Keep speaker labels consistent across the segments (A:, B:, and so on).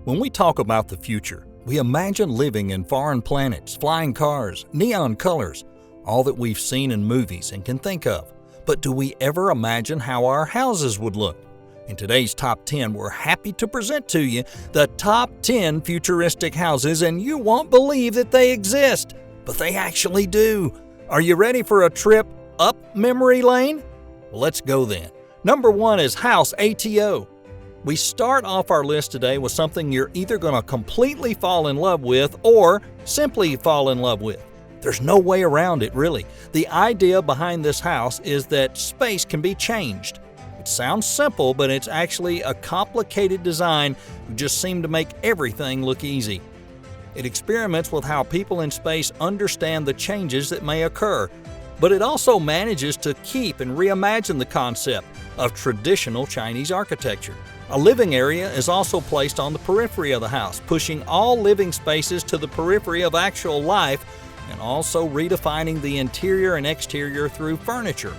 A: When we talk about the future, we imagine living in foreign planets, flying cars, neon colors, all that we've seen in movies and can think of. But do we ever imagine how our houses would look? In today's Top 10, we're happy to present to you the top 10 futuristic houses, and you won't believe that they exist, but they actually do. Are you ready for a trip up memory lane? Well, let's go then. Number 1 is HouseATO. We start off our list today with something you're either going to completely fall in love with or simply fall in love with. There's no way around it, really. The idea behind this house is that space can be changed. It sounds simple, but it's actually a complicated design that just seems to make everything look easy. It experiments with how people in space understand the changes that may occur, but it also manages to keep and reimagine the concept of traditional Chinese architecture. A living area is also placed on the periphery of the house, pushing all living spaces to the periphery of actual life and also redefining the interior and exterior through furniture.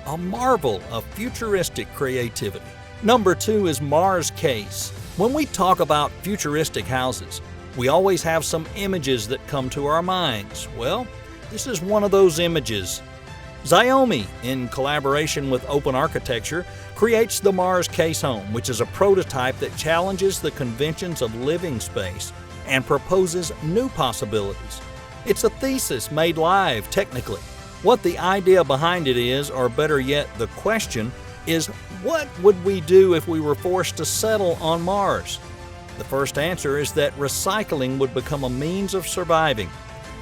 A: A marvel of futuristic creativity. Number 2 is Mars Case. When we talk about futuristic houses, we always have some images that come to our minds. Well, this is one of those images. Xiaomi, in collaboration with Open Architecture, creates the Mars Case Home, which is a prototype that challenges the conventions of living space and proposes new possibilities. It's a thesis made live, technically. What the idea behind it is, or better yet, the question, is what would we do if we were forced to settle on Mars? The first answer is that recycling would become a means of surviving.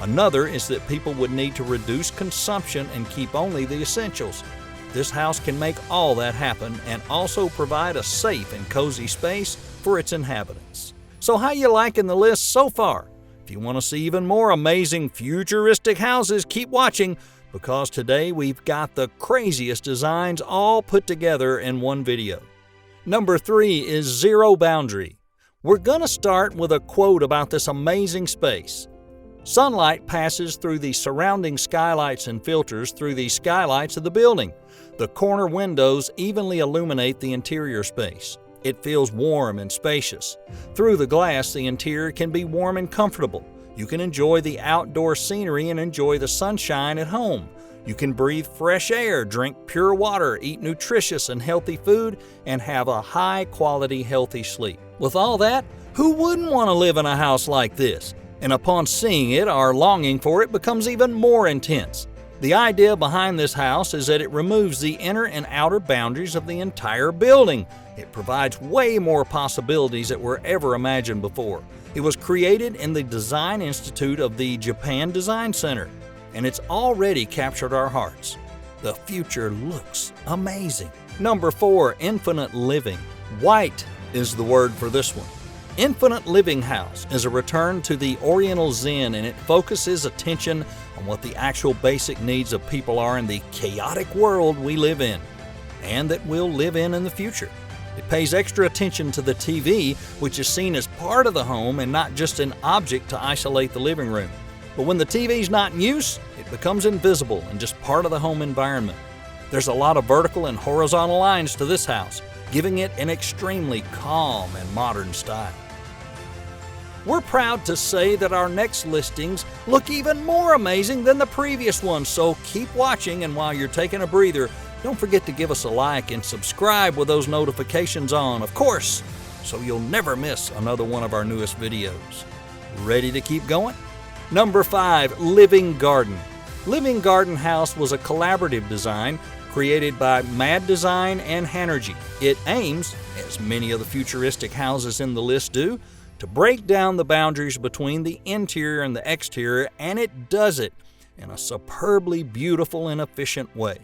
A: Another is that people would need to reduce consumption and keep only the essentials. This house can make all that happen and also provide a safe and cozy space for its inhabitants. So how you liking the list so far? If you want to see even more amazing futuristic houses, keep watching, because today we've got the craziest designs all put together in one video. Number 3 is Zero Boundary. We're going to start with a quote about this amazing space. Sunlight passes through the surrounding skylights and filters through the skylights of the building. The corner windows evenly illuminate the interior space. It feels warm and spacious. Through the glass, the interior can be warm and comfortable. You can enjoy the outdoor scenery and enjoy the sunshine at home. You can breathe fresh air, drink pure water, eat nutritious and healthy food, and have a high-quality, healthy sleep. With all that, who wouldn't want to live in a house like this? And upon seeing it, our longing for it becomes even more intense. The idea behind this house is that it removes the inner and outer boundaries of the entire building. It provides way more possibilities that were ever imagined before. It was created in the Design Institute of the Japan Design Center, and it's already captured our hearts. The future looks amazing. Number 4, Infinite Living. White is the word for this one. Infinite Living House is a return to the Oriental Zen, and it focuses attention on what the actual basic needs of people are in the chaotic world we live in, and that we'll live in the future. It pays extra attention to the TV, which is seen as part of the home and not just an object to isolate the living room. But when the TV's not in use, it becomes invisible and just part of the home environment. There's a lot of vertical and horizontal lines to this house, giving it an extremely calm and modern style. We're proud to say that our next listings look even more amazing than the previous ones, so keep watching, and while you're taking a breather, don't forget to give us a like and subscribe with those notifications on, of course, so you'll never miss another one of our newest videos. Ready to keep going? Number 5, Living Garden. Living Garden House was a collaborative design created by Mad Design and Hanergy. It aims, as many of the futuristic houses in the list do, to break down the boundaries between the interior and the exterior, and it does it in a superbly beautiful and efficient way.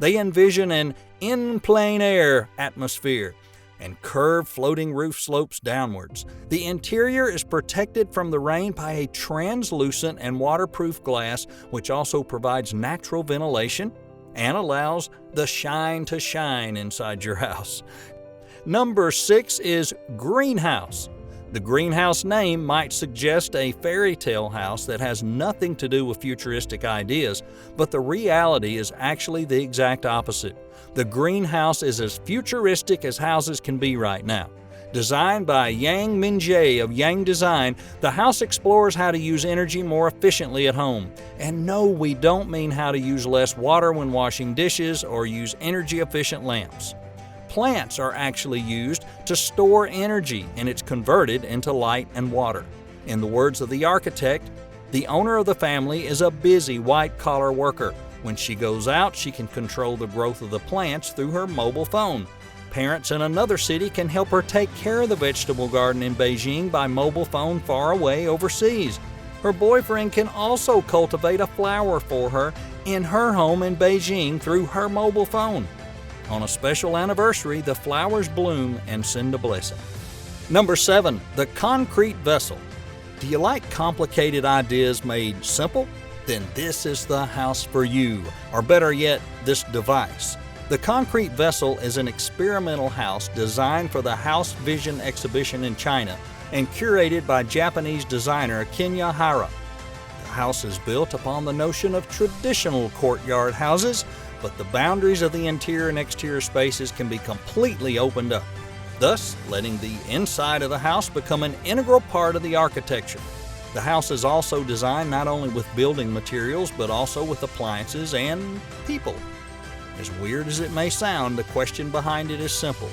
A: They envision an in plein air atmosphere and curved floating roof slopes downwards. The interior is protected from the rain by a translucent and waterproof glass, which also provides natural ventilation and allows the shine to shine inside your house. Number 6 is Greenhouse. The greenhouse name might suggest a fairy tale house that has nothing to do with futuristic ideas, but the reality is actually the exact opposite. The greenhouse is as futuristic as houses can be right now.
B: Designed by Yang Minjae of Yang Design, the house explores how to use energy more efficiently at home. And no, we don't mean how to use less water when washing dishes or use energy-efficient lamps. Plants are actually used to store energy, and it's converted into light and water. In the words of the architect, the owner of the family is a busy white-collar worker. When she goes out, she can control the growth of the plants through her mobile phone. Parents in another city can help her take care of the vegetable garden in Beijing by mobile phone far away overseas. Her boyfriend can also cultivate a flower for her in her home in Beijing through her mobile phone. On a special anniversary, the flowers bloom and send a blessing. Number 7. The concrete vessel. Do you like complicated ideas made simple? Then this is the house for you, or better yet, this device. The concrete vessel is an experimental house designed for the House Vision exhibition in China and curated by Japanese designer Kenya Hara. The house is built upon the notion of traditional courtyard houses, but the boundaries of the interior and exterior spaces can be completely opened up, thus letting the inside of the house become an integral part of the architecture. The house is also designed not only with building materials, but also with appliances and people. As weird as it may sound, the question behind it is simple.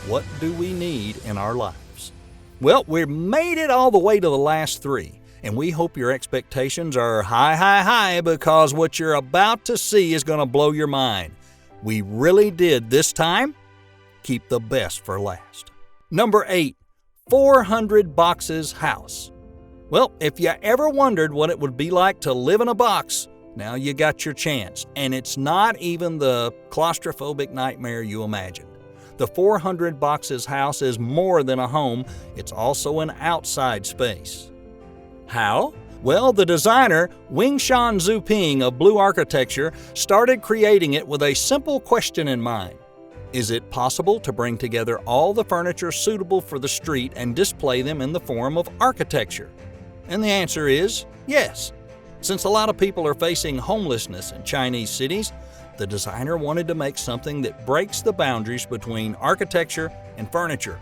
B: What do we need in our lives? Well, we've made it all the way to the last 3, and we hope your expectations are high because what you're about to see is going to blow your mind. We really did this time. Keep the best for last. Number 8, 400 boxes house. Well, if you ever wondered what it would be like to live in a box, now you got your chance, and it's not even the claustrophobic nightmare you imagined. The 400 boxes house is more than a home, it's also an outside space. How? Well, the designer Wingshan Zuping of Blue Architecture started creating it with a simple question in mind. Is it possible to bring together all the furniture suitable for the street and display them in the form of architecture? And the answer is yes. Since a lot of people are facing homelessness in Chinese cities, the designer wanted to make something that breaks the boundaries between architecture and furniture.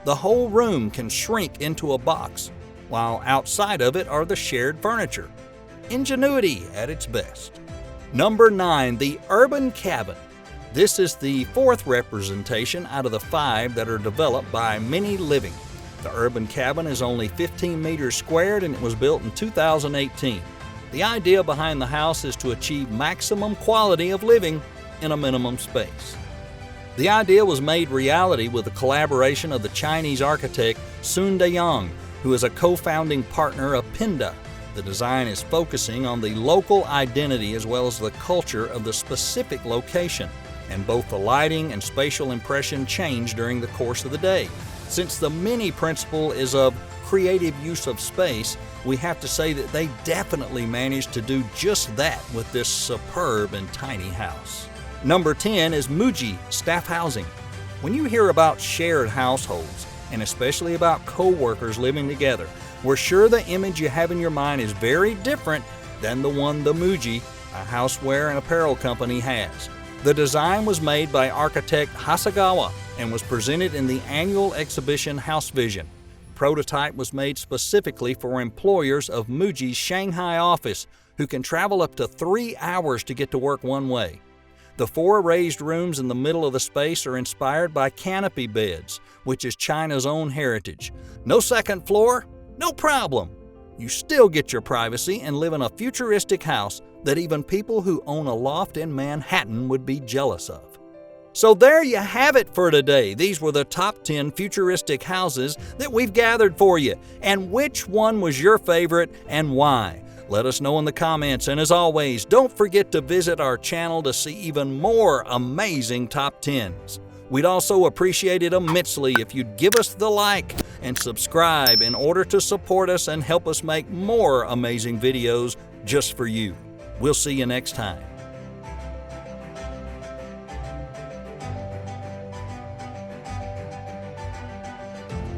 B: The whole room can shrink into a box, while outside of it are the shared furniture. Ingenuity at its best. Number 9, the urban cabin. This is the 4th representation out of the 5 that are developed by Mini Living. The urban cabin is only 15 meters squared and it was built in 2018. The idea behind the house is to achieve maximum quality of living in a minimum space. The idea was made reality with the collaboration of the Chinese architect Sun Dayang, who is a co-founding partner of Pinda. The design is focusing on the local identity as well as the culture of the specific location, and both the lighting and spatial impression change during the course of the day. Since the mini principle is of creative use of space, we have to say that they definitely managed to do just that with this superb and tiny house. Number 10 is MUJI staff housing. When you hear about shared households, and especially about co-workers living together, we're sure the image you have in your mind is very different than the one the MUJI, a houseware and apparel company, has. The design was made by architect Hasegawa and was presented in the annual exhibition House Vision. Prototype was made specifically for employers of MUJI's Shanghai office, who can travel up to 3 hours to get to work one way. The 4 raised rooms in the middle of the space are inspired by canopy beds, which is China's own heritage. No second floor? No problem. You still get your privacy and live in a futuristic house that even people who own a loft in Manhattan would be jealous of. So there you have it for today. These were the top 10 futuristic houses that we've gathered for you. And which one was your favorite and why? Let us know in the comments. And as always, don't forget to visit our channel to see even more amazing top 10s. We'd also appreciate it immensely if you'd give us the like and subscribe in order to support us and help us make more amazing videos just for you. We'll see you next time.